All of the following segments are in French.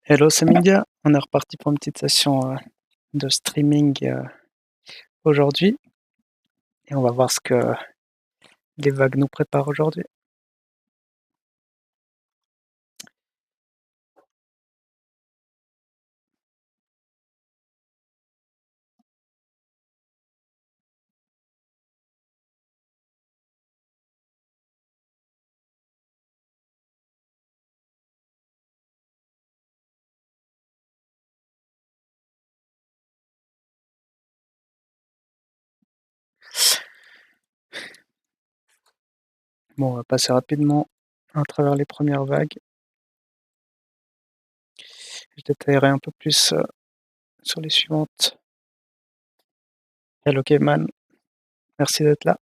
Hello, c'est Mindia. On est reparti pour une petite session de streaming aujourd'hui et on va voir ce que les vagues nous préparent aujourd'hui. Bon, on va passer rapidement à travers les premières vagues. Je détaillerai un peu plus sur les suivantes. Hello Kevman, merci d'être là.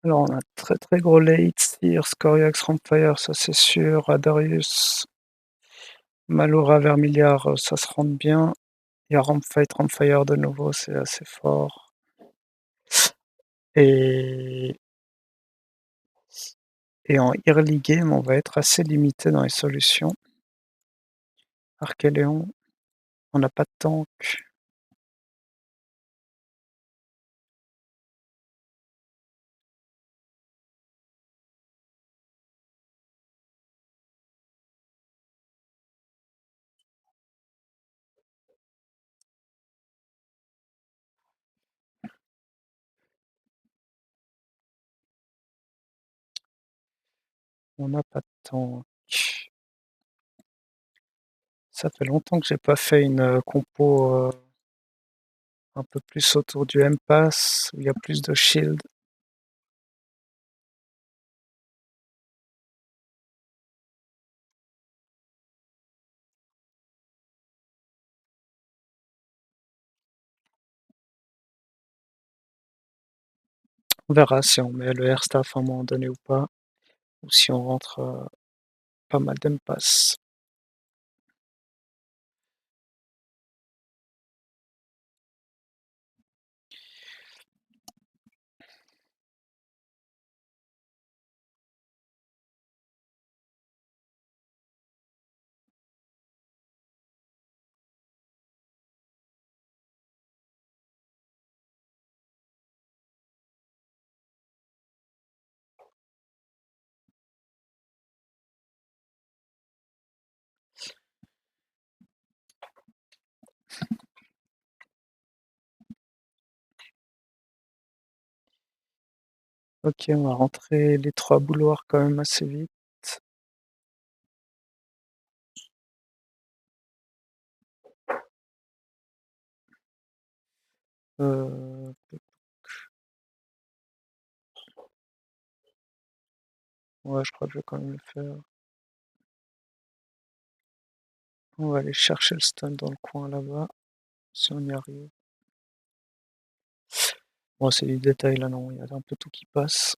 Alors, on a un très très gros late, Seer, Scoriax, Rampfire, ça c'est sûr. Adarius, Malora, Vermiliard, ça se rentre bien. Il y a Rampfight, Rampfire de nouveau, c'est assez fort. Et Et en early game, on va être assez limité dans les solutions. Archéléon, on n'a pas de tank. On n'a pas de tank. Ça fait longtemps que j'ai pas fait une compo un peu plus autour du M-Pass, où il y a plus de shield. On verra si on met le air staff à un moment donné ou pas, ou si on rentre pas mal d'M-Pass. Ok, on va rentrer les 3 bouloirs quand même assez vite. Euh, ouais, je crois que je vais quand même le faire. On va aller chercher le stun dans le coin là-bas, si on y arrive. Bon, c'est du détail là, non, il y a un peu tout qui passe.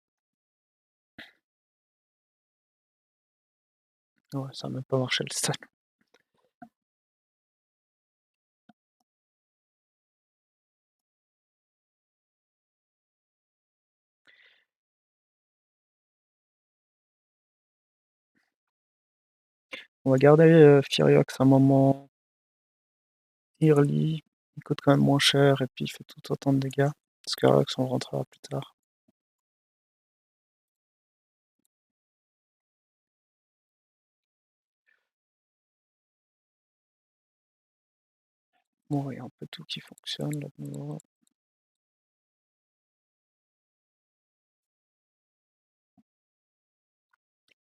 Ouais, ça a même pas marché le stun. On va garder Firiox un moment. Early, il coûte quand même moins cher et puis il fait tout autant de dégâts. Skyrox, on le rentrera plus tard. Bon, il y a un peu tout qui fonctionne là de nouveau.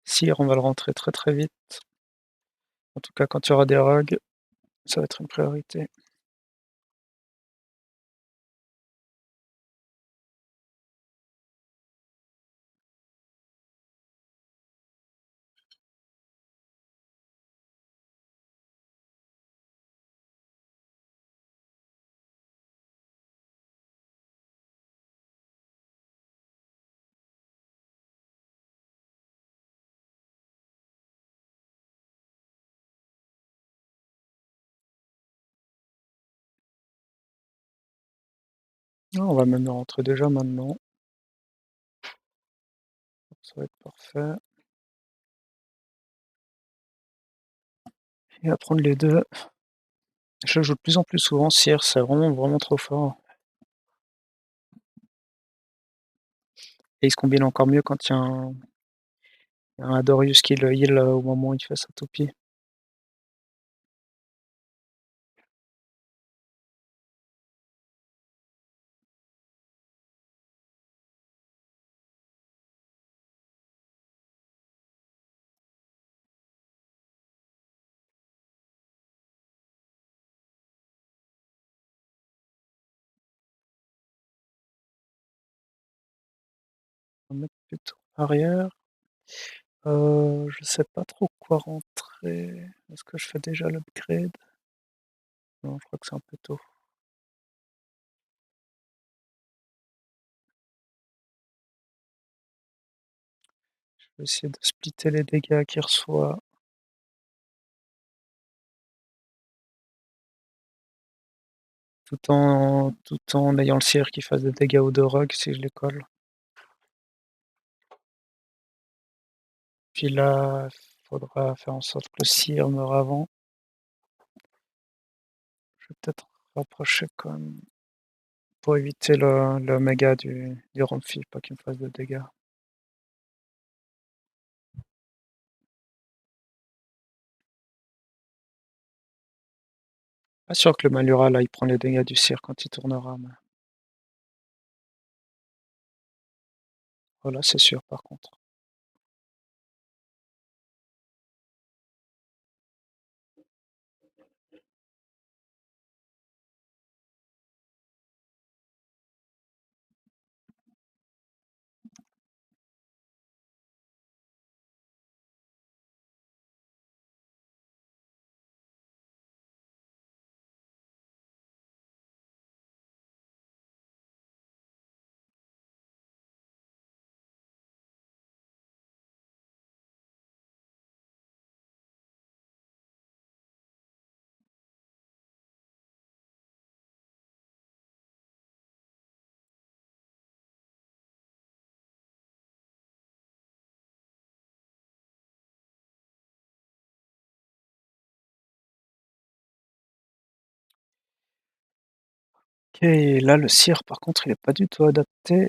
Sire, on va le rentrer très très vite. En tout cas, quand il y aura des rogues, ça va être une priorité. Ah, on va même y rentrer déjà maintenant, ça va être parfait et à prendre les 2. Je joue de plus en plus souvent Sir, c'est vraiment, vraiment trop fort et il se combine encore mieux quand il y a un Darius qui le heal, au moment où il fait sa toupie. On va mettre plutôt arrière. Je sais pas trop quoi rentrer. Est-ce que je fais déjà l'upgrade? Non, je crois que c'est un peu tôt. Je vais essayer de splitter les dégâts qu'il reçoit tout en ayant le Sire qui fasse des dégâts aux 2 rogues si je les colle. Puis là, faudra faire en sorte que le Sire meure avant. Je vais peut-être rapprocher quand même pour éviter le méga du Ramfi, pas qu'il me fasse de dégâts. Pas sûr que le Malura là, il prend les dégâts du Sire quand il tournera, mais voilà, c'est sûr par contre. OK, là le Sire par contre il est pas du tout adapté.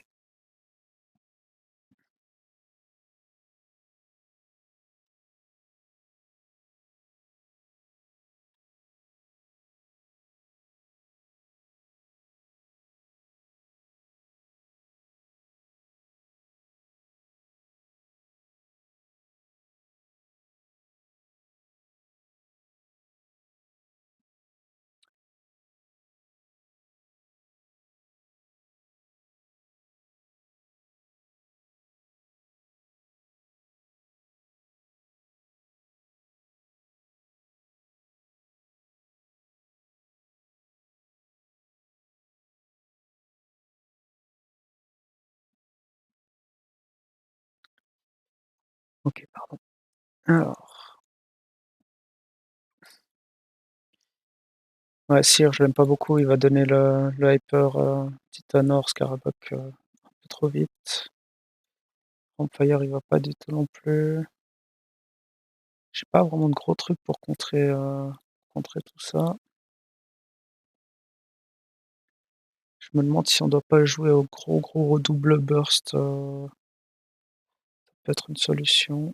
OK, pardon. Alors, ouais, Sire, je l'aime pas beaucoup, il va donner le hyper, Titanor, Scarabok, un peu trop vite. Empire, il va pas du tout non plus. J'ai pas vraiment de gros trucs pour contrer tout ça. Je me demande si on doit pas jouer au gros, gros double burst, peut être une solution.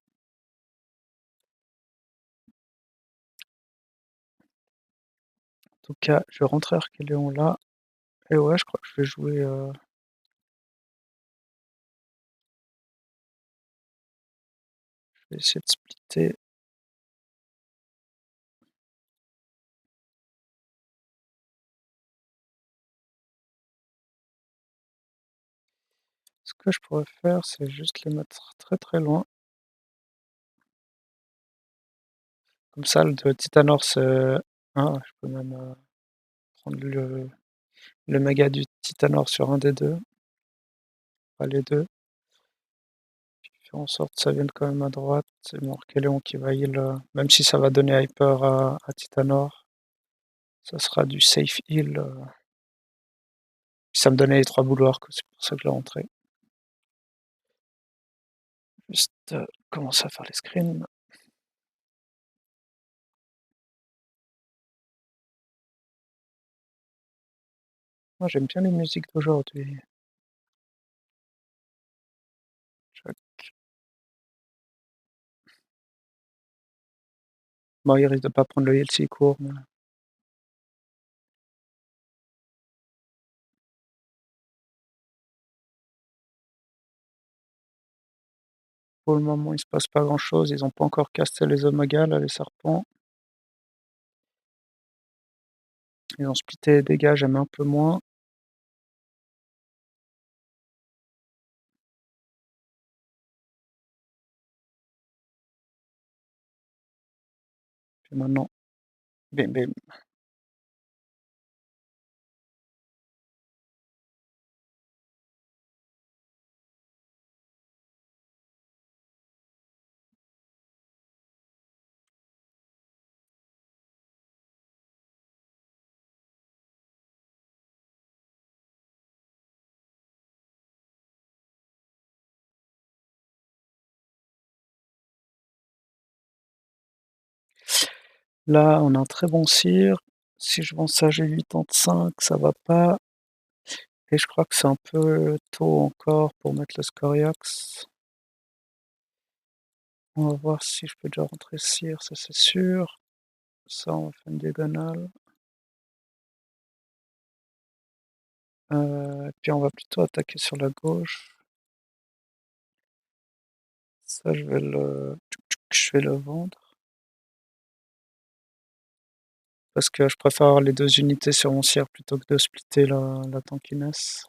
En tout cas, je vais rentrer Archéléon là et ouais, je crois que je vais jouer, je vais essayer de splitter. Ce que je pourrais faire, c'est juste les mettre très, très loin. Comme ça, le Titanor je peux même, prendre le méga du Titanor sur un des 2, pas les 2, faire en sorte que ça vienne quand même à droite. C'est mon Archéléon qui va heal, même si ça va donner hyper à Titanor, ça sera du safe heal, Ça me donnait les 3 bouloirs, que c'est pour ça que je l'ai rentré. Juste, commencer à faire les screens. Moi, j'aime bien les musiques d'aujourd'hui. Bon, il risque de pas prendre le heal s'il court, mais pour le moment, il se passe pas grand-chose. Ils ont pas encore casté les omégas là, les serpents. Ils ont splitté les dégâts, j'aime un peu moins. Puis maintenant, bim bim. Là, on a un très bon cire. Si je vends ça, j'ai 85, ça va pas. Et je crois que c'est un peu tôt encore pour mettre le Scoriax. On va voir si je peux déjà rentrer cire, ça c'est sûr. Ça, on va faire une diagonale. Et puis on va plutôt attaquer sur la gauche. Ça, je vais le vendre. Parce que je préfère avoir les 2 unités sur mon cire plutôt que de splitter la tankiness.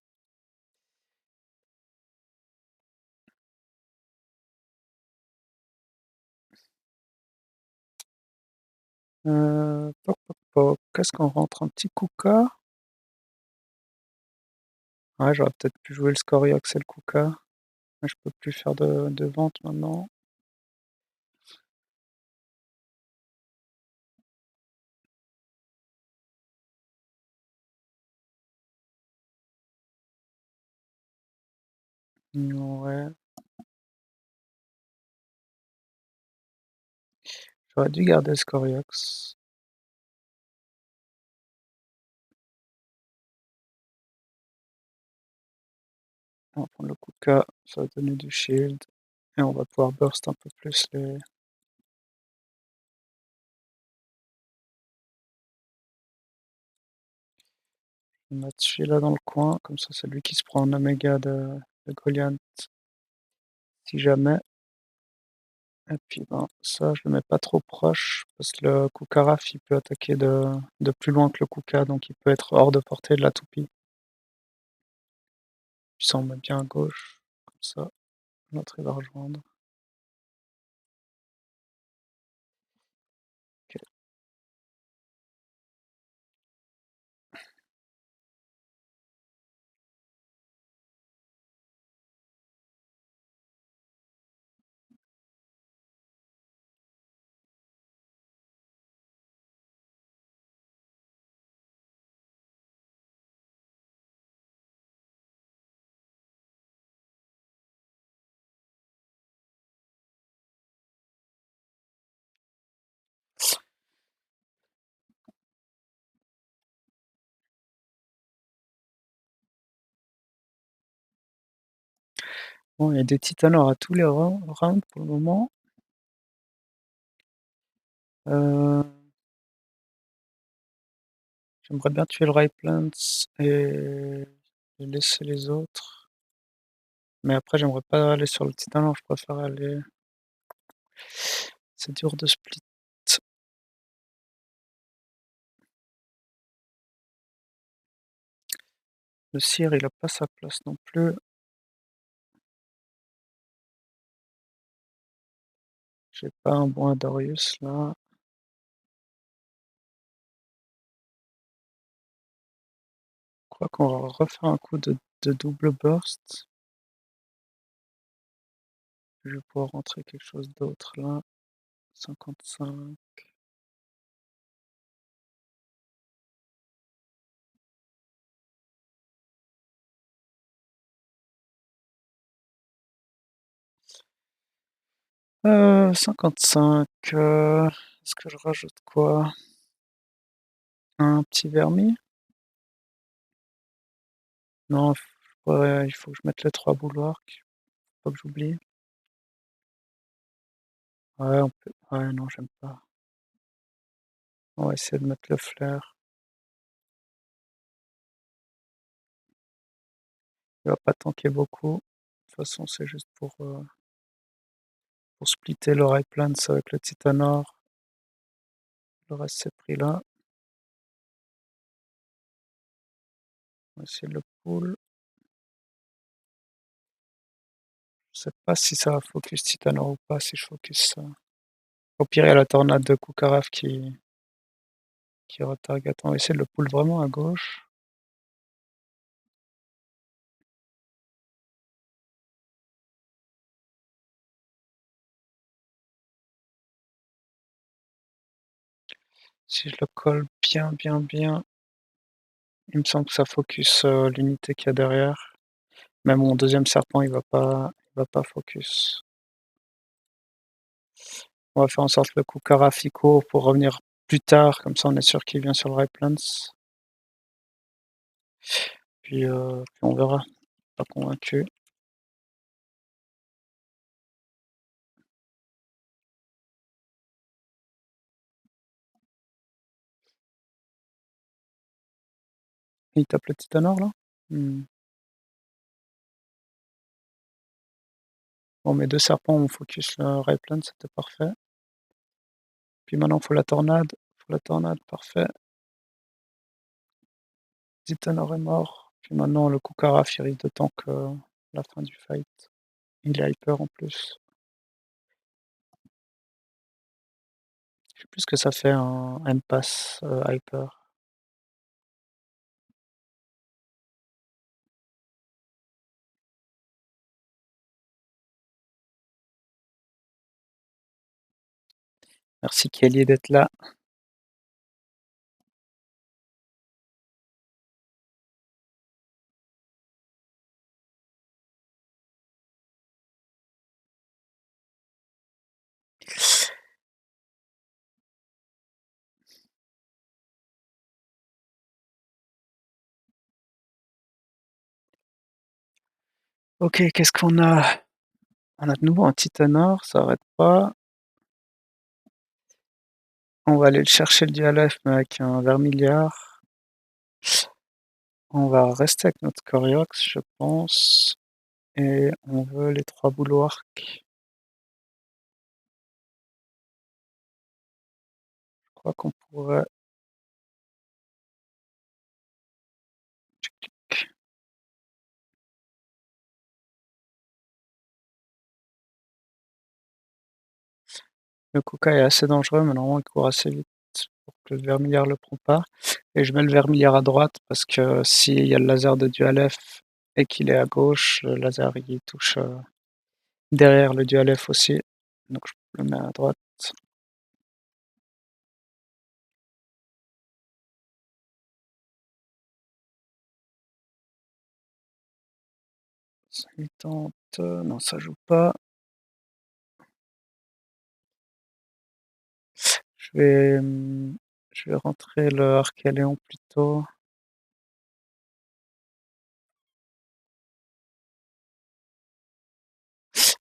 Poc poc poc. Qu'est-ce qu'on rentre? Un petit Kuka? Ouais, j'aurais peut-être pu jouer le Scoriax et le Kuka, mais je peux plus faire de vente maintenant. Ouais, j'aurais dû garder le Scoriax. On va prendre le Kuka, ça va donner du shield et on va pouvoir burst un peu plus les. On va mettre celui-là dans le coin, comme ça c'est lui qui se prend un oméga de Goliath si jamais. Et puis ben, ça, je le mets pas trop proche parce que le Kukaraf, il peut attaquer de plus loin que le Kuka, donc il peut être hors de portée de la toupie. Puis ça, on met bien à gauche, comme ça, l'autre il va rejoindre. Ok. Bon, il y a des titanors à tous les rounds pour le moment. Euh, J'aimerais bien tuer le Rayplants et laisser les autres. Mais après, j'aimerais pas aller sur le titanor, je préfère aller. C'est dur de split. Le cire, il a pas sa place non plus. J'ai pas un bon Adarius là. Je crois qu'on va refaire un coup de double burst. Je vais pouvoir rentrer quelque chose d'autre là. 55. 55, est-ce que je rajoute quoi? Un petit vernis? Non, ouais, il faut que je mette les 3 bulwark, faut pas que j'oublie. Ouais, on peut ouais, non, j'aime pas. On va essayer de mettre le flair. Il va pas tanker beaucoup. De toute façon, c'est juste pour splitter le Replans avec le Titanor. Le reste, c'est pris là. On va essayer le pull. Je sais pas si ça va focus Titanor ou pas, si je focus ça. Au pire, il y a la tornade de Kukarov qui retarget. On va essayer de le pull vraiment à gauche. Si je le colle bien, bien, bien, il me semble que ça focus, l'unité qu'il y a derrière. Même mon deuxième serpent, il va pas focus. On va faire en sorte le coup Carafico pour revenir plus tard, comme ça on est sûr qu'il vient sur le Replans. Puis on verra. Pas convaincu. Il tape le Titanor là? Mmh. Bon, mes 2 serpents ont focus le Replans, c'était parfait. Puis maintenant faut la tornade, parfait. Titanor est mort. Puis maintenant le coup Caraf, il risque de tank, la fin du fight. Il est hyper en plus. Je sais plus ce que ça fait un N-Pass, hyper. Merci Kelly d'être là. OK, qu'est-ce qu'on a? On a de nouveau un Titanor, ça arrête pas. On va aller le chercher le DLF mais avec un Vermiliard. On va rester avec notre Coriox, je pense, et on veut les 3 bulwarks. Je crois qu'on pourrait le Kuka est assez dangereux, mais normalement il court assez vite pour que le Vermiliard le prend pas, et je mets le Vermiliard à droite parce que s'il y a le laser de DLF et qu'il est à gauche, le laser il touche, derrière le DLF aussi, donc je le mets à droite. Ça il tente, non ça joue pas. Je vais, je vais rentrer le Archéléon plutôt.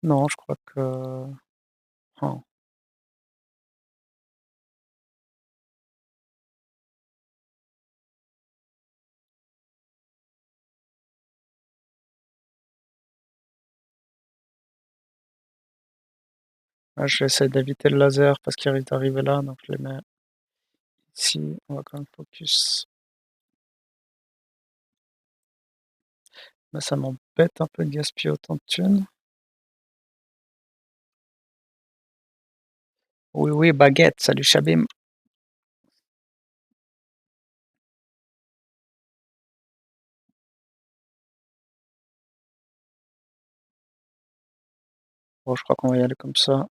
Non, je crois que oh, là j'essaie d'éviter le laser parce qu'il risque d'arriver là, donc je les mets ici. On va quand même focus. Mais ça m'embête un peu de gaspiller autant de thunes. Oui, oui, baguette, salut Chabim. Bon, je crois qu'on va y aller comme ça.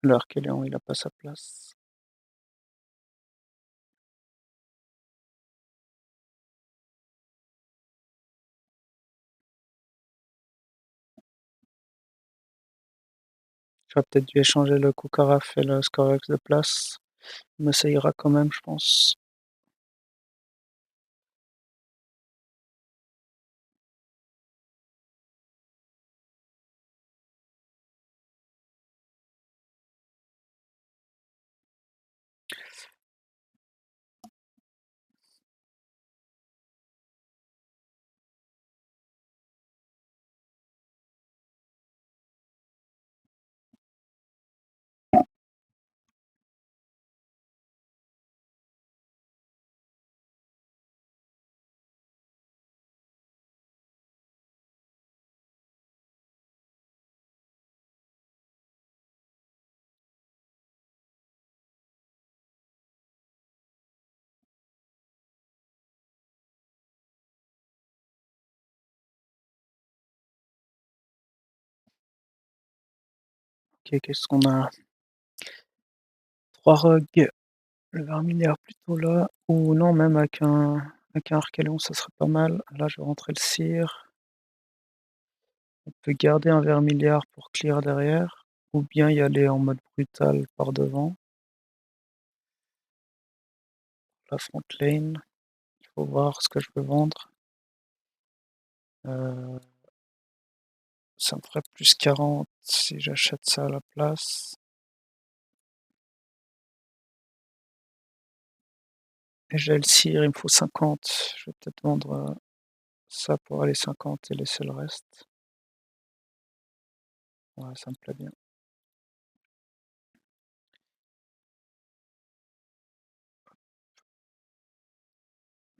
Le Archéléon, il a pas sa place. J'aurais peut-être dû échanger le coup carafe et le Scorex de place, mais ça ira quand même, je pense. OK, qu'est-ce qu'on a? 3 rugs, le vermilière plutôt là, ou non, même avec un Archéléon, ça serait pas mal. Là, je vais rentrer le cire. On peut garder un vermiliard pour clear derrière, ou bien y aller en mode brutal par devant. La front lane, il faut voir ce que je peux vendre. Heu, Ça me ferait plus 40 si j'achète ça à la place. Et j'ai le cire, il me faut 50. Je vais peut-être vendre, ça pour aller 50 et laisser le reste. Ouais, ça me plaît bien.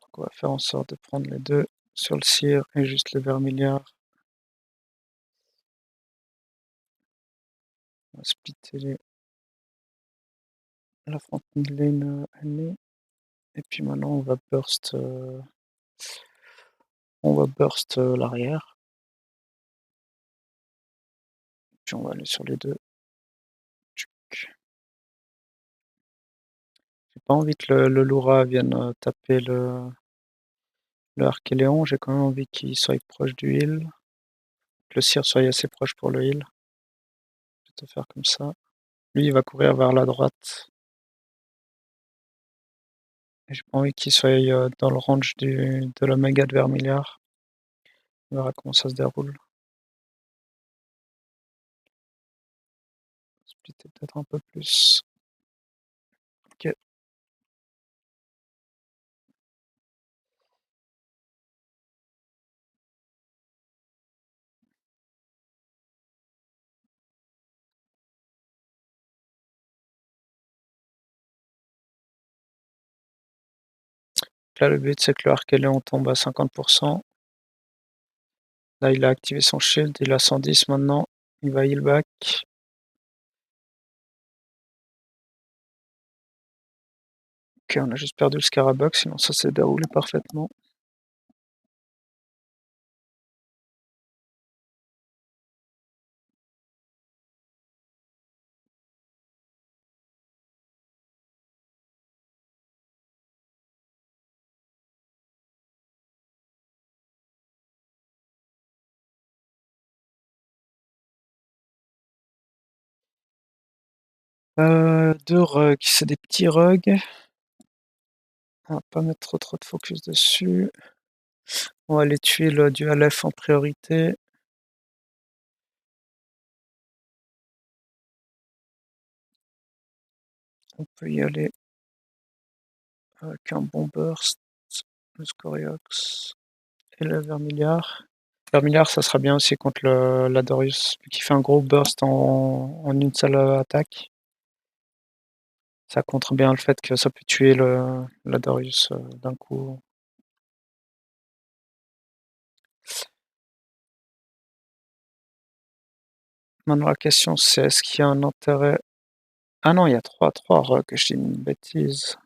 Donc on va faire en sorte de prendre les 2 sur le cire et juste le vermiliard. On va splitter la front lane, ennemie, et puis maintenant on va burst l'arrière, puis on va aller sur les 2. Tchic. J'ai pas envie que le Loura vienne, taper le Archéléon, j'ai quand même envie qu'il soit proche du heal, que le cire soit assez proche pour le heal. Je vais te faire comme ça. Lui, il va courir vers la droite et j'ai pas envie qu'il soit, dans le range de la méga de Vermiliard. On verra comment ça se déroule. Splitter peut-être un peu plus. OK. Là, le but, c'est que le Archéléon tombe à 50. Là, il a activé son shield, il a 110 maintenant. Il va heal back. OK, on a juste perdu le Scarabux, sinon ça s'est déroulé parfaitement. Deux rugs, c'est des petits rugs. On va pas mettre trop de focus dessus. On va aller tuer le dual F en priorité. On peut y aller avec un bon burst, le Scoriox et le Vermiliard. Vermiliard, ça sera bien aussi contre la Darius, vu qu'il fait un gros burst en une seule attaque. Ça contre bien le fait que ça peut tuer la Darius d'un coup. Maintenant, la question, c'est est-ce qu'il y a un intérêt. Ah non, il y a trois rugs, je dis une bêtise.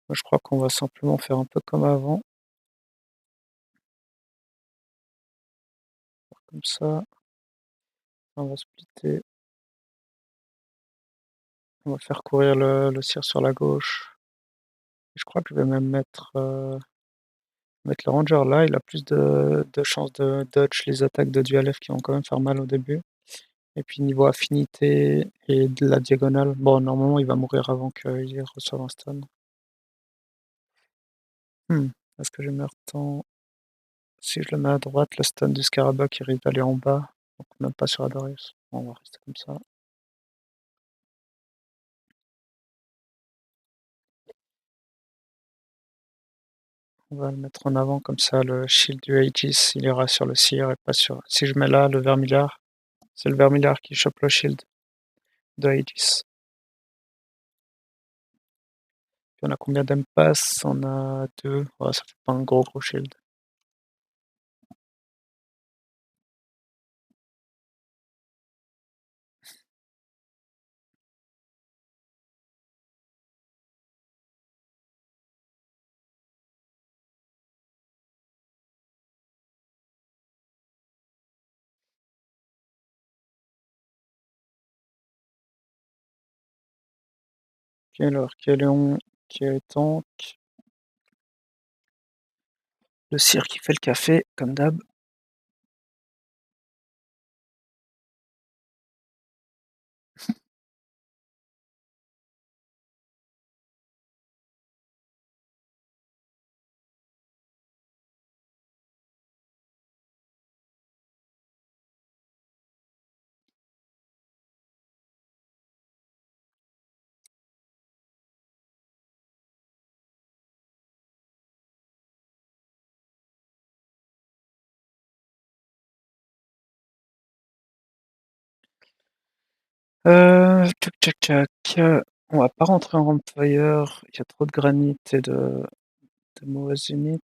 Moi, je crois qu'on va simplement faire un peu comme avant, comme ça. On va splitter. On va faire courir le cire sur la gauche. Je crois que je vais même mettre. Mettre le ranger là, il a plus de chances de dodge les attaques de dual F qui vont quand même faire mal au début. Et puis niveau affinité et de la diagonale, bon normalement il va mourir avant qu'il reçoive un stun. Est-ce que j'ai meilleur temps? Si je le mets à droite, le stun du Scarabug il risque d'aller en bas, donc même pas sur Adarius. Bon, on va rester comme ça. On va le mettre en avant comme ça, le shield du Aegis, il ira sur le Seer et pas sur. Si je mets là le Vermillard, c'est le Vermillard qui chope le shield de Aegis. Puis on a combien d'impasse? On a 2. Ouais, ça fait pas un gros shield. Ok, alors Caléon qui est tank. Le Seer qui fait le café, comme d'hab. Tchac tchac tchac. On va pas rentrer en Rampfire, il y a trop de granit et de mauvaises unités.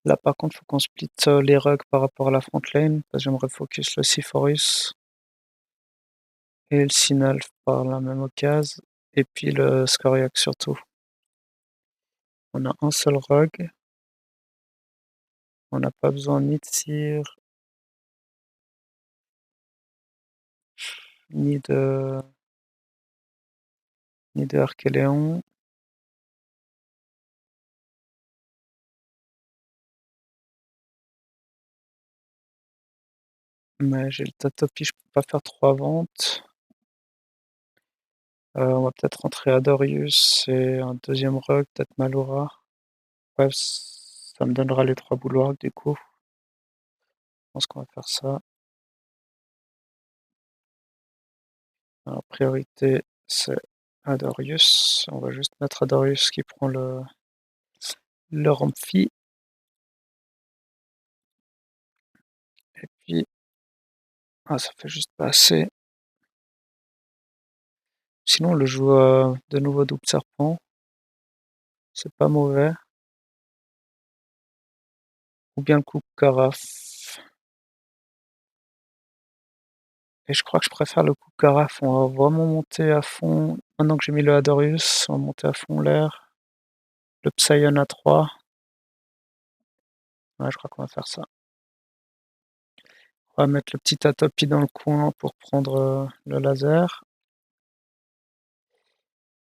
Là par contre faut qu'on split les rugs par rapport à la front lane, parce que j'aimerais focus le Siforus et le Sinalf par la même occasion, et puis le Scoriac surtout. On a un seul rug, on n'a pas besoin ni de Seer, ni de Archéléon. Mais j'ai le Tatopi, je peux pas faire 3 ventes. On va peut-être rentrer Adorius et un deuxième rug, peut-être Malora. Ouais, ça me donnera les 3 bulwarks du coup. Je pense qu'on va faire ça. Alors, priorité, c'est Adorius. On va juste mettre Adorius qui prend le Ramphi. Et puis, ah, ça fait juste pas assez. Sinon, on le joue de nouveau double serpent. C'est pas mauvais. Ou bien le coup carafe. Et je crois que je préfère le coup carafe. On va vraiment monter à fond. Maintenant que j'ai mis le Adorius, on va monter à fond l'air. Le Psion à 3. Ouais, je crois qu'on va faire ça. On va mettre le petit Atopi dans le coin pour prendre le laser.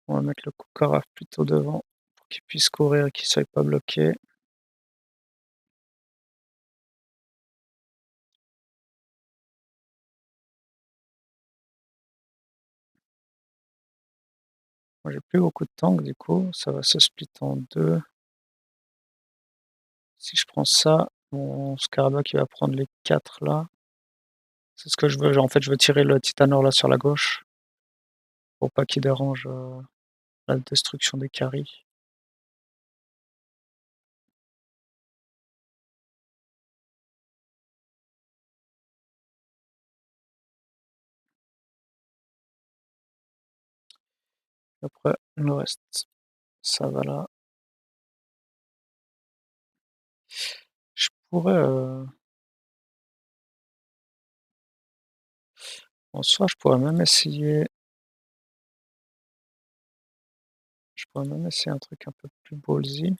On va mettre le coup carafe plutôt devant pour qu'il puisse courir et qu'il ne soit pas bloqué. Moi j'ai plus beaucoup de tank du coup, ça va se split en deux. Si je prends ça, mon Scarabée qui va prendre les 4 là. C'est ce que je veux. En fait, je veux tirer le Titanor là sur la gauche pour pas qu'il dérange la destruction des carries. Après, le reste, ça va là. Je pourrais, en soi, je pourrais même essayer un truc un peu plus ballsy.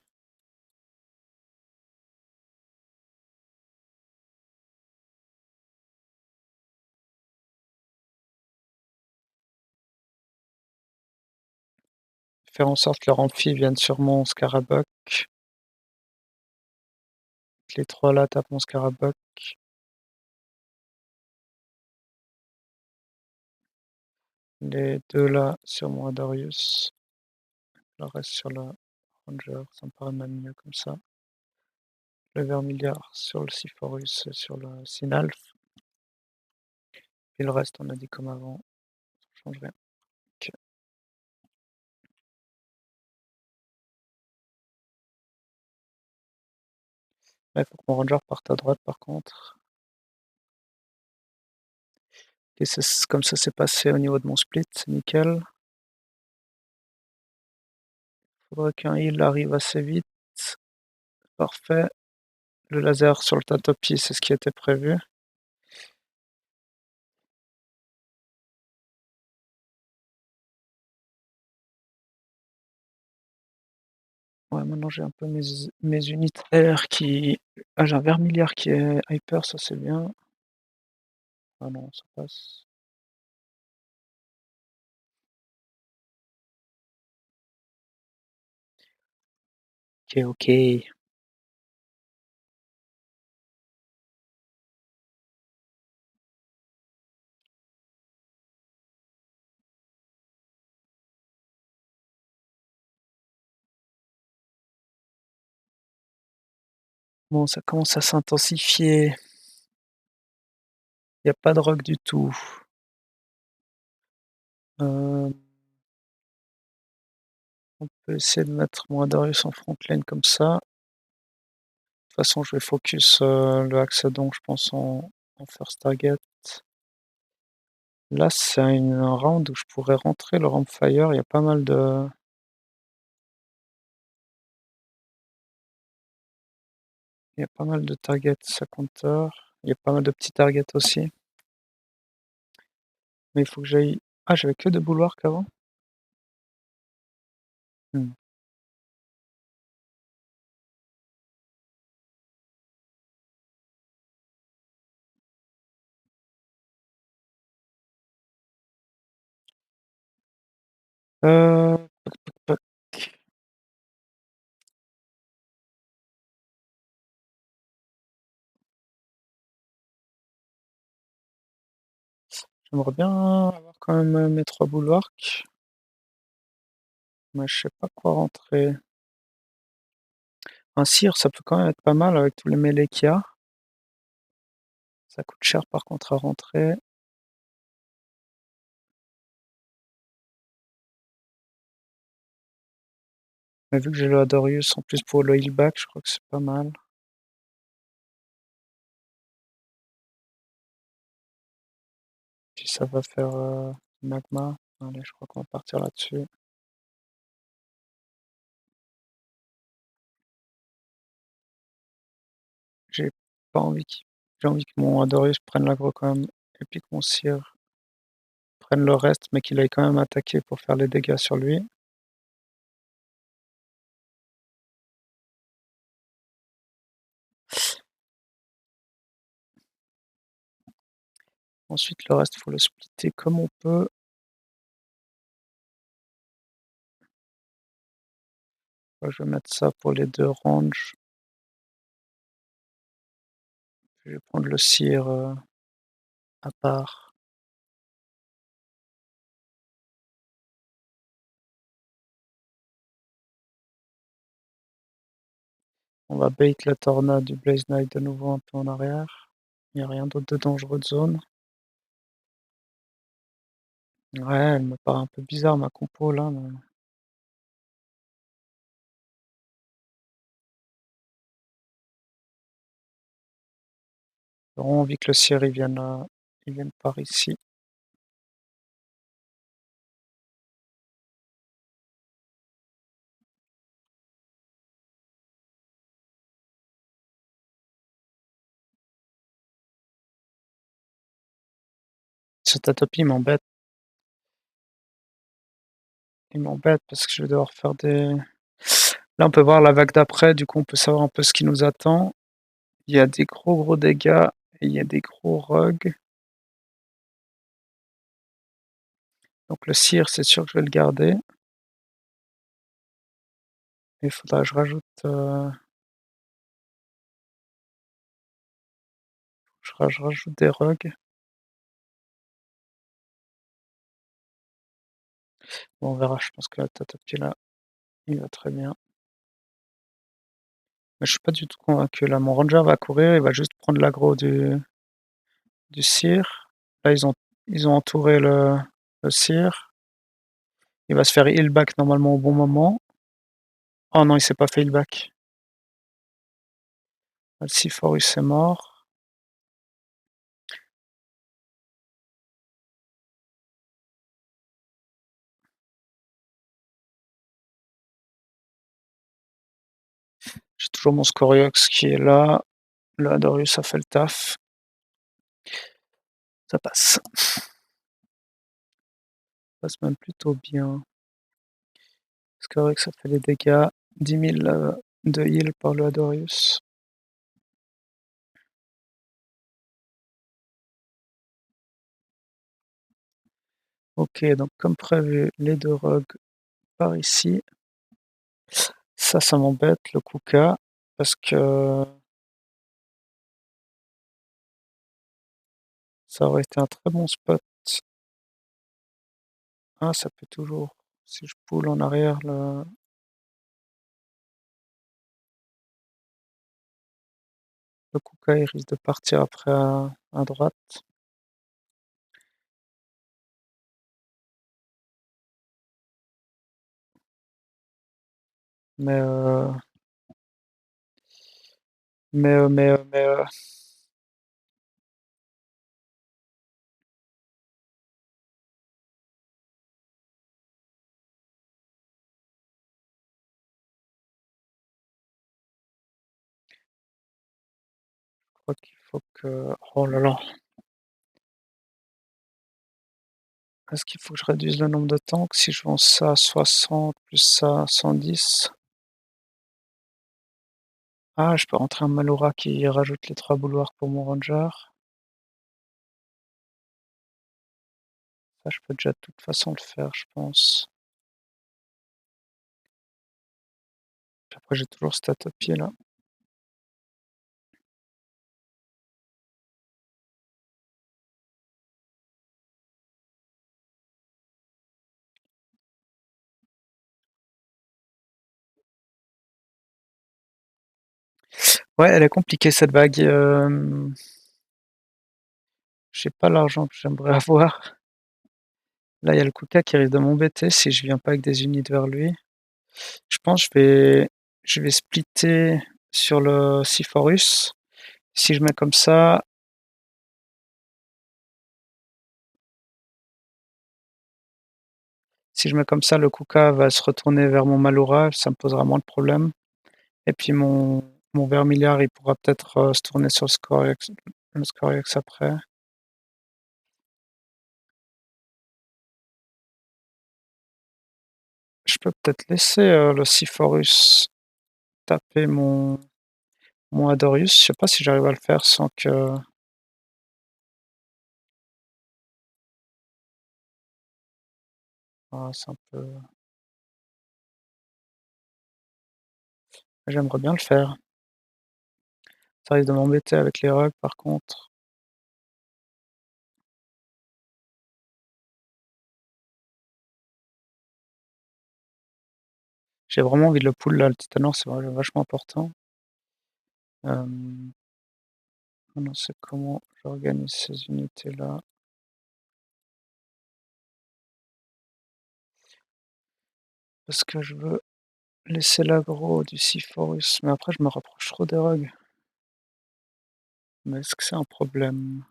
Faire en sorte que leur amphi vienne sur mon Scarabée. mettre les 3 là, tape mon Scarabocc. Les 2 là sur mon Adorius. Le reste sur le Ranger, ça me paraît même mieux comme ça. Le Vermiliard sur le Siforus et sur le Sinalf. Et le reste, on a dit comme avant, ça change rien. Ok. Là, il faut que mon Ranger parte à droite par contre. Et c'est comme ça c'est passé au niveau de mon split, c'est nickel. Faudrait qu'un heal arrive assez vite. Parfait. Le laser sur le Tatopy, c'est ce qui était prévu. Ouais, maintenant j'ai un peu mes unités air qui. Ah, j'ai un Vermiliard qui est hyper, ça c'est bien. Ah non, ça passe. Ok, ok. Bon, ça commence à s'intensifier. Il n'y a pas de rock du tout. Euh, on peut essayer de mettre mon Adorius en front lane comme ça. De toute façon, je vais focus le Axodon, je pense, en first target. Là, c'est un round où je pourrais rentrer le Rampfire. Il y a pas mal de. Il y a pas mal de targets à counter. Il y a pas mal de petits targets aussi. Mais il faut que j'aille. Ah, j'avais que 2 boulevards qu'avant. Hmm. Toc, toc, toc. J'aimerais bien avoir quand même mes 3 boulevards. Mais je sais pas quoi rentrer. Un cire, ça peut quand même être pas mal avec tous les mêlés qu'il y a. Ça coûte cher par contre à rentrer. Mais vu que j'ai le Adorius en plus pour le healback, je crois que c'est pas mal. Si ça va faire magma. Allez, je crois qu'on va partir là-dessus. J'ai pas envie qu'il- J'ai envie que mon Adorius prenne l'aggro quand même. Et puis que mon cire prenne le reste, mais qu'il aille quand même attaquer pour faire les dégâts sur lui. Ensuite, le reste, faut le splitter comme on peut. Moi, je vais mettre ça pour les 2 ranges. Je vais prendre le cire à part. On va bait la tornade du Blaze Knight de nouveau un peu en arrière. Il n'y a rien d'autre de dangereux de zone. Ouais, elle me paraît un peu bizarre ma compo là. Mais... J'ai vraiment envie que le cire il vienne par ici. Ce Tatopi m'embête. Il m'embête parce que je vais devoir faire des. Là, on peut voir la vague d'après, du coup, on peut savoir un peu ce qui nous attend. Il y a des gros dégâts et il y a des gros rugs. Donc, le cire, c'est sûr que je vais le garder. Il faudra que je rajoute. je rajoute des rugs. Bon, on verra, je pense que la Tatapi là, il va très bien. Mais je suis pas du tout convaincu là. Mon ranger va courir, il va juste prendre l'aggro du Seer. Là, ils ont entouré le Seer. Il va se faire heal back normalement au bon moment. Oh non, il s'est pas fait heal back. Le Seaforus est mort. J'ai toujours mon Scoriox qui est là. Le Adorius a fait le taf. Ça passe. Ça passe même plutôt bien. Scoriox a fait les dégâts. 10 000 de heal par le Adorius. Ok, donc comme prévu, les deux rogues par ici. Ça m'embête, le Kuka, parce que ça aurait été un très bon spot. Ah, ça peut toujours. Si je pull en arrière, le Kuka, il risque de partir après à droite. Mais, je crois qu'il faut que. Oh là là. Est-ce qu'il faut que je réduise le nombre de tanks si je vends ça à 60 plus ça à 110? Ah, je peux rentrer un Malora qui rajoute les 3 boulevards pour mon ranger. Ça, je peux déjà de toute façon le faire, je pense. Puis après, j'ai toujours stat à pied là. Ouais, elle est compliquée cette vague. J'ai pas l'argent que j'aimerais avoir. Là, il y a le Kuka qui risque de m'embêter si je viens pas avec des unités vers lui. Je pense que je vais splitter sur le Siforus. Si je mets comme ça, le Kuka va se retourner vers mon Malora, ça me posera moins de problèmes. Et puis mon Vermiliard, il pourra peut-être se tourner sur le Scoriox après. Je peux peut-être laisser le Siforus taper mon Adorius. Je sais pas si j'arrive à le faire sans que. Ah, c'est un peu. J'aimerais bien le faire. Ça risque de m'embêter avec les rugs par contre. J'ai vraiment envie de le pull là, le Titanor, c'est vachement important. Maintenant, c'est comment j'organise ces unités-là. Parce que je veux laisser l'aggro du Seaforus, mais après je me rapproche trop des rugs. Mais est-ce que c'est un problème?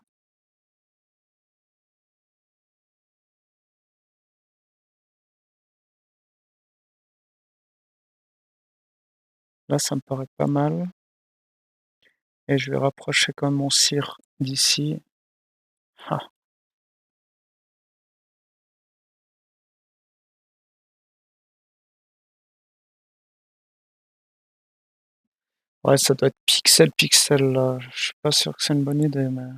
Là, ça me paraît pas mal. Et je vais rapprocher quand même mon cire d'ici. Ah, ouais, ça doit être pixel là. Je suis pas sûr que c'est une bonne idée, mais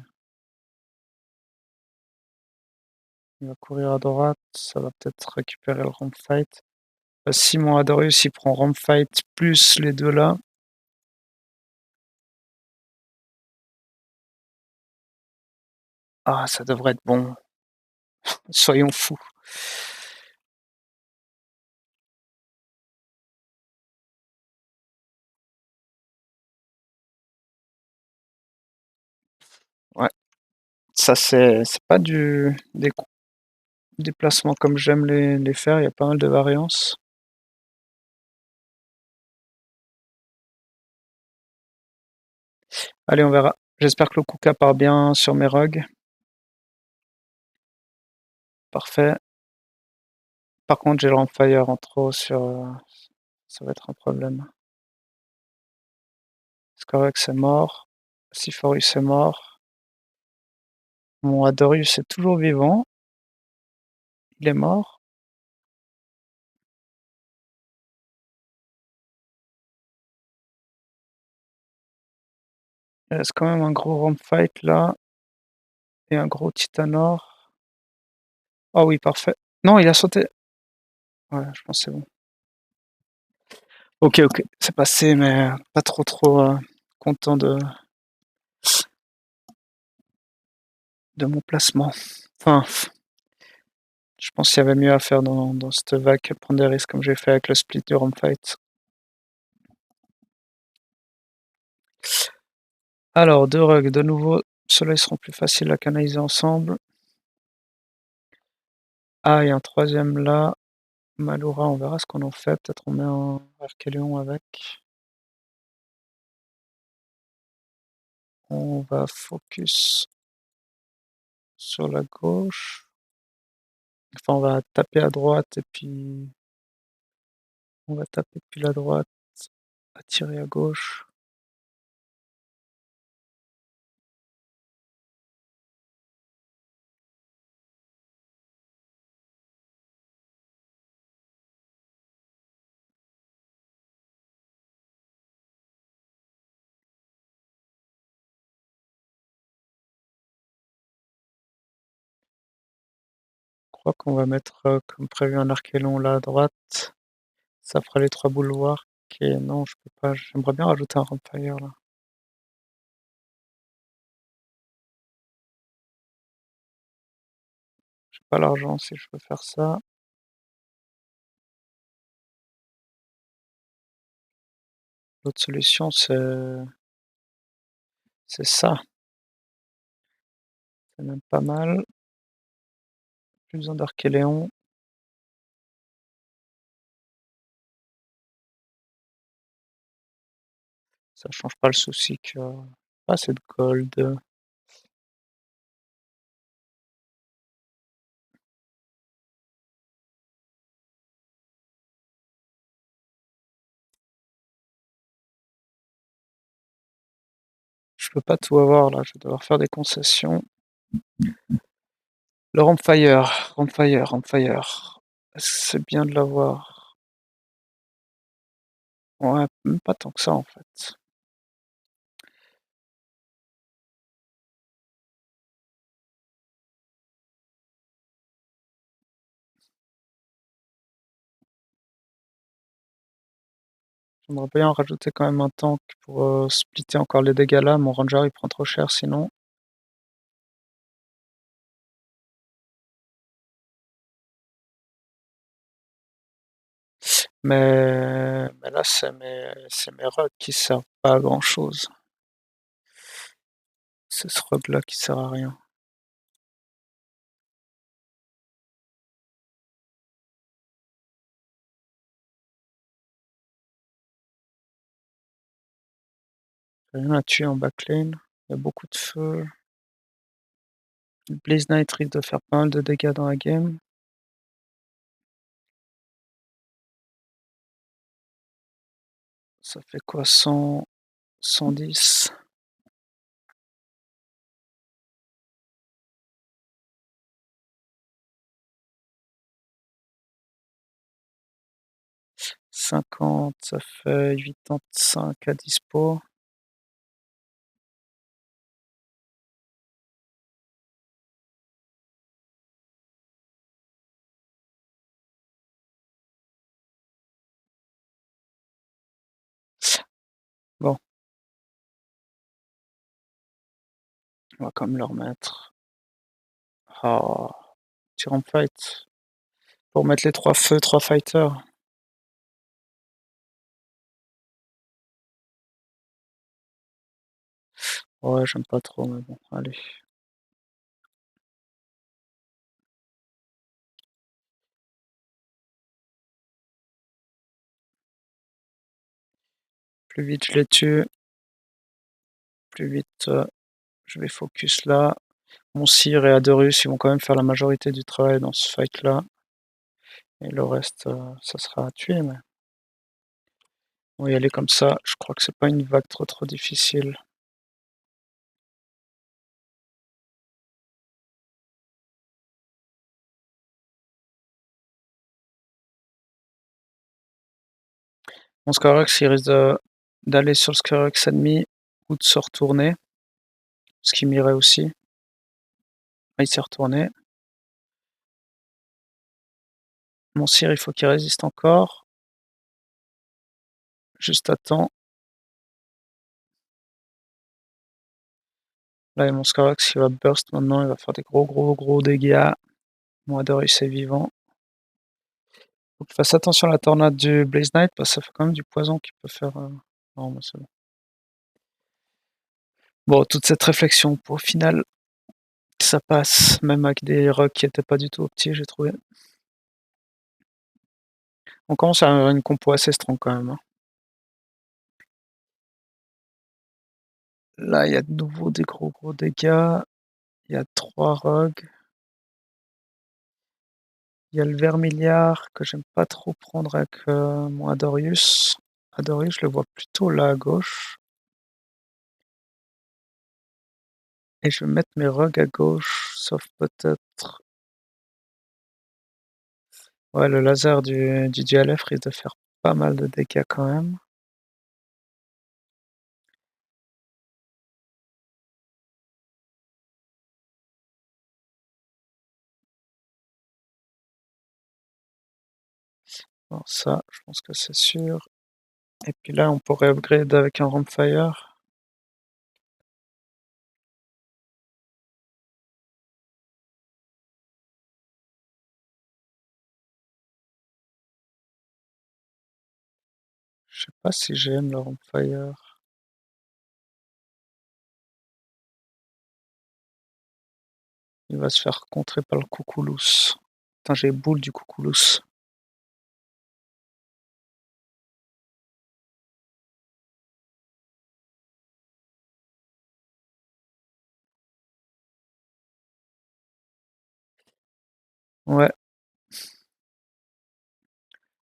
il va courir à droite, ça va peut-être récupérer le ramp fight. Si mon Adorius il prend ramp fight plus les deux là, Ah, ça devrait être bon, soyons fous. Ouais, ça c'est pas du des placements comme j'aime les faire, il y a pas mal de variances. Allez, on verra. J'espère que le Kuka part bien sur mes rugs. Parfait. Par contre, j'ai le Rampfire en trop sur, ça va être un problème. Scorex est mort. Siforus est mort. Mon Adorius est toujours vivant. Il est mort. Il reste quand même un gros Rampfight là et un gros Titanor. Oh oui, parfait. Non, il a sauté. Ouais, je pense que c'est bon. OK, OK, c'est passé, mais pas trop, content de mon placement. Enfin, je pense qu'il y avait mieux à faire dans cette vague que de prendre des risques comme j'ai fait avec le split du Fight. Alors 2 rugs, de nouveau, ceux-là ils seront plus faciles à canaliser ensemble. Ah, il y a un troisième là. Malura, on verra ce qu'on en fait. Peut-être on met un Archélion avec. On va focus sur la gauche. Enfin, on va taper à droite et puis on va taper depuis la droite, attirer à gauche. Je crois qu'on va mettre comme prévu un Archélion là à droite. Ça fera les 3 boulevards. Ok, non, je peux pas. J'aimerais bien rajouter un Rampire là. J'ai pas l'argent si je peux faire ça. L'autre solution, c'est ça. C'est même pas mal. Plus besoin d'Archéléon. Ça change pas le souci que pas assez de gold. Je peux pas tout avoir là, je vais devoir faire des concessions. Le Rampfire, Rampfire, Rampfire. Est-ce que c'est bien de l'avoir? Ouais, même pas tant que ça en fait. J'aimerais bien rajouter quand même un tank pour splitter encore les dégâts là. Mon Ranger il prend trop cher sinon. Mais là c'est mes rugs qui servent pas à grand chose. C'est ce rug là qui sert à rien. J'ai rien à tuer en backlane. Il y a beaucoup de feu. Le Blaze Knight risque de faire pas mal de dégâts dans la game. Ça fait quoi 100, 110? Cinquante, ça fait 85 à dispo. Bon, on va quand même le remettre. Oh, Tyrann fight. Pour mettre les 3 feux, 3 fighters. Ouais, j'aime pas trop, mais bon, allez. Plus vite je les tue, plus vite je vais focus là. Mon Sire et Adorus, ils vont quand même faire la majorité du travail dans ce fight là. Et le reste, ça sera à tuer, mais on va y aller comme ça. Je crois que c'est pas une vague trop difficile. Mon Scorax, il risque d'aller sur le Scorax ennemi ou de se retourner, ce qui m'irait aussi. Ah, il s'est retourné. Mon Sire, il faut qu'il résiste encore. Juste à temps. Là, il y a mon Scorax qui va burst maintenant. Il va faire des gros dégâts. Mon Adorus est vivant. Faut que je fasse attention à la tornade du Blaze Knight parce que ça fait quand même du poison qui peut faire. Non, mais c'est bon. Bon, toute cette réflexion pour au final, ça passe, même avec des rugs qui étaient pas du tout opti, j'ai trouvé. On commence à avoir une compo assez strong quand même, hein. Là, il y a de nouveau des gros dégâts. Il y a 3 rogues. Il y a le Vermiliard que j'aime pas trop prendre avec mon Adorius. Adorius, je le vois plutôt là à gauche. Et je vais mettre mes rogues à gauche, sauf peut-être. Ouais, le laser du DLF risque de faire pas mal de dégâts quand même. Alors ça, je pense que c'est sûr. Et puis là, on pourrait upgrade avec un Rampfire. Je sais pas si j'aime le Rampfire. Il va se faire contrer par le Coucoulous. Putain, j'ai boule du Coucoulous. Ouais,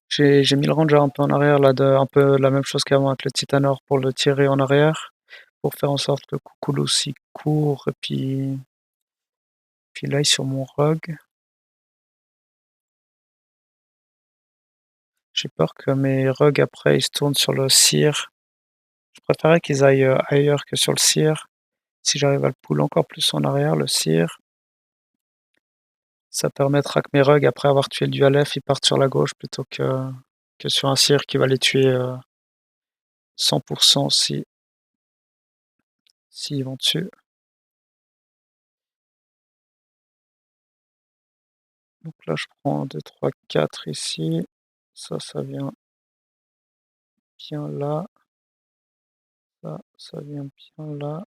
j'ai mis le Ranger un peu en arrière, là, un peu la même chose qu'avant avec le Titanor pour le tirer en arrière, pour faire en sorte que le Coucoulous il court, et puis là, il est sur mon Rogue. J'ai peur que mes Rogues après ils se tournent sur le Seer. Je préférerais qu'ils aillent ailleurs que sur le Seer. Si j'arrive à le pull encore plus en arrière, le Seer, ça permettra que mes Rogues, après avoir tué le dual F, ils partent sur la gauche plutôt que sur un Seer qui va les tuer 100% s'ils vont dessus. Donc là, je prends 1, 2, 3, 4 ici. Ça vient bien là. Ça vient bien là.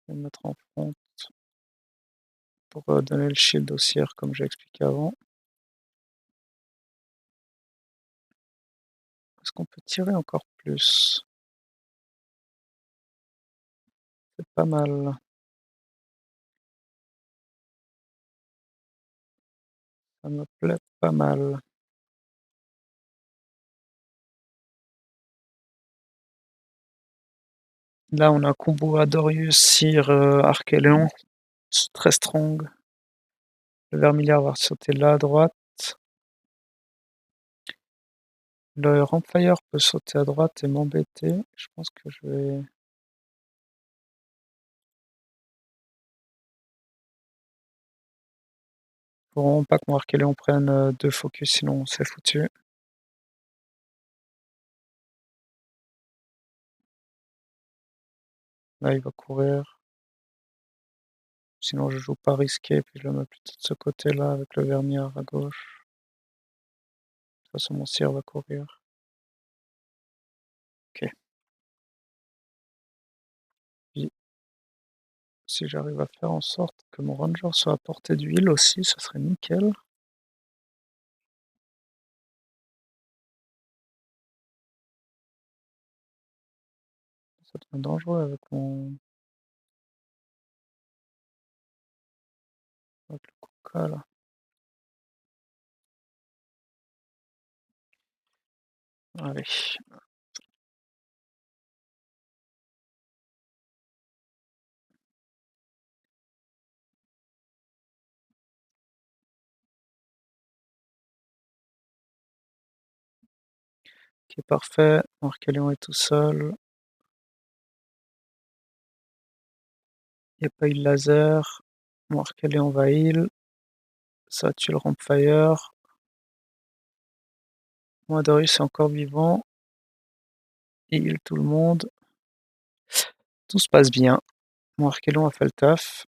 Je vais me mettre en front pour donner le shield au Seer comme j'ai expliqué avant. Est-ce qu'on peut tirer encore plus? C'est pas mal. Ça me plaît pas mal. Là, on a un combo Adorius, Seer, Archéléon. C'est très strong. Le Vermiliard va sauter là à droite. Le Rampfire peut sauter à droite et m'embêter. Je pense que je vais. Faut vraiment pas que mon Archéléon prenne 2 focus, sinon c'est foutu. Là, il va courir. Sinon je joue pas risqué, puis je le mets plutôt de ce côté-là avec le vernier à gauche. De toute façon mon sire va courir. Ok. Puis, si j'arrive à faire en sorte que mon ranger soit à portée d'huile aussi, ce serait nickel. Ça devient dangereux avec avec le coca là. Allez. Ok, parfait. Archélion est tout seul. Il n'y a pas eu de laser. Mon Archélion va heal. Ça tue le Rampfire. Moi, Darius est encore vivant. Il heal tout le monde. Tout se passe bien. Mon Archélion a fait le taf.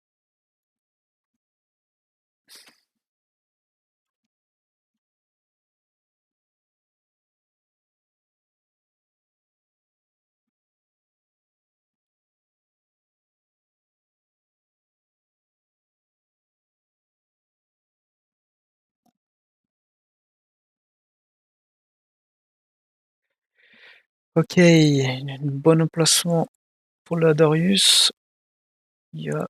Ok, un bon emplacement pour la Darius. Il y a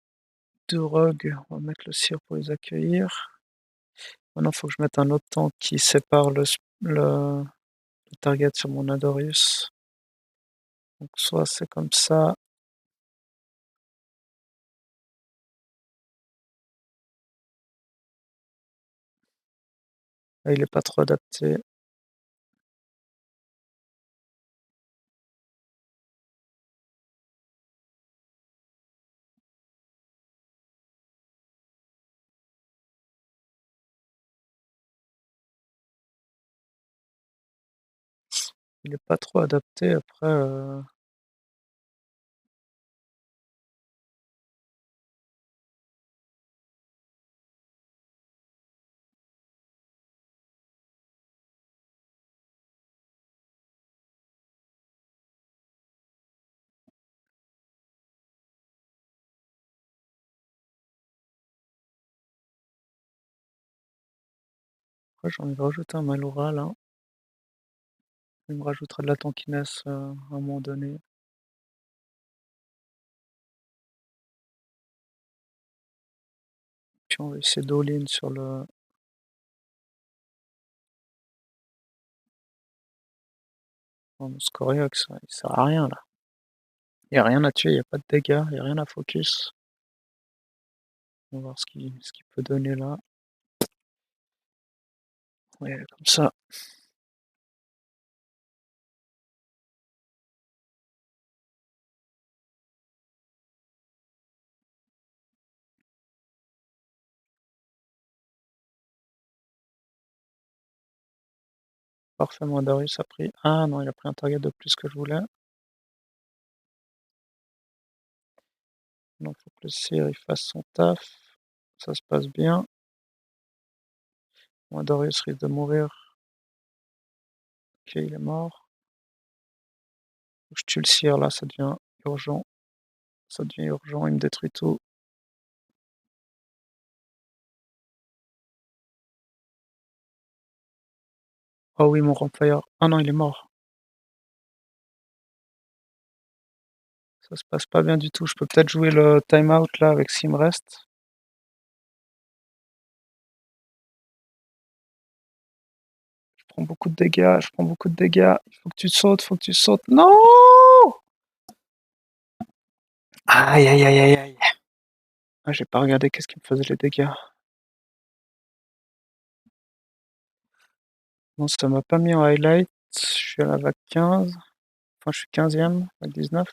deux rogues. On va mettre le cire pour les accueillir. Maintenant, il faut que je mette un autre tank qui sépare le target sur mon Adorius. Donc, soit c'est comme ça. Là, il est pas trop adapté. Il est pas trop adapté. Après, j'ai envie de rajouter un Malura là. Il me rajoutera de la tankiness à un moment donné. Puis on va essayer d'all-in sur le. Oh, mon Scoriox, il sert à rien là. Il n'y a rien à tuer, il n'y a pas de dégâts, il n'y a rien à focus. On va voir ce qu'il peut donner là. Ouais, comme ça. Parfait, moi Darius a pris. Ah non, il a pris un target de plus que je voulais. Donc faut que le sire il fasse son taf. Ça se passe bien. Moi Darius risque de mourir. Ok, il est mort. Faut que je tue le sire là, ça devient urgent. Ça devient urgent, il me détruit tout. Oh oui, mon Rampfire. Ah non, il est mort. Ça se passe pas bien du tout. Je peux peut-être jouer le timeout là avec ce qu'il me reste. Je prends beaucoup de dégâts, je prends beaucoup de dégâts. Il faut que tu sautes, faut que tu sautes. Non! Aïe aïe aïe aïe aïe. Ah, j'ai pas regardé qu'est-ce qui me faisait les dégâts. Non, ça m'a pas mis en highlight. Je suis à la vague 15. Enfin, je suis 15e, vague 19.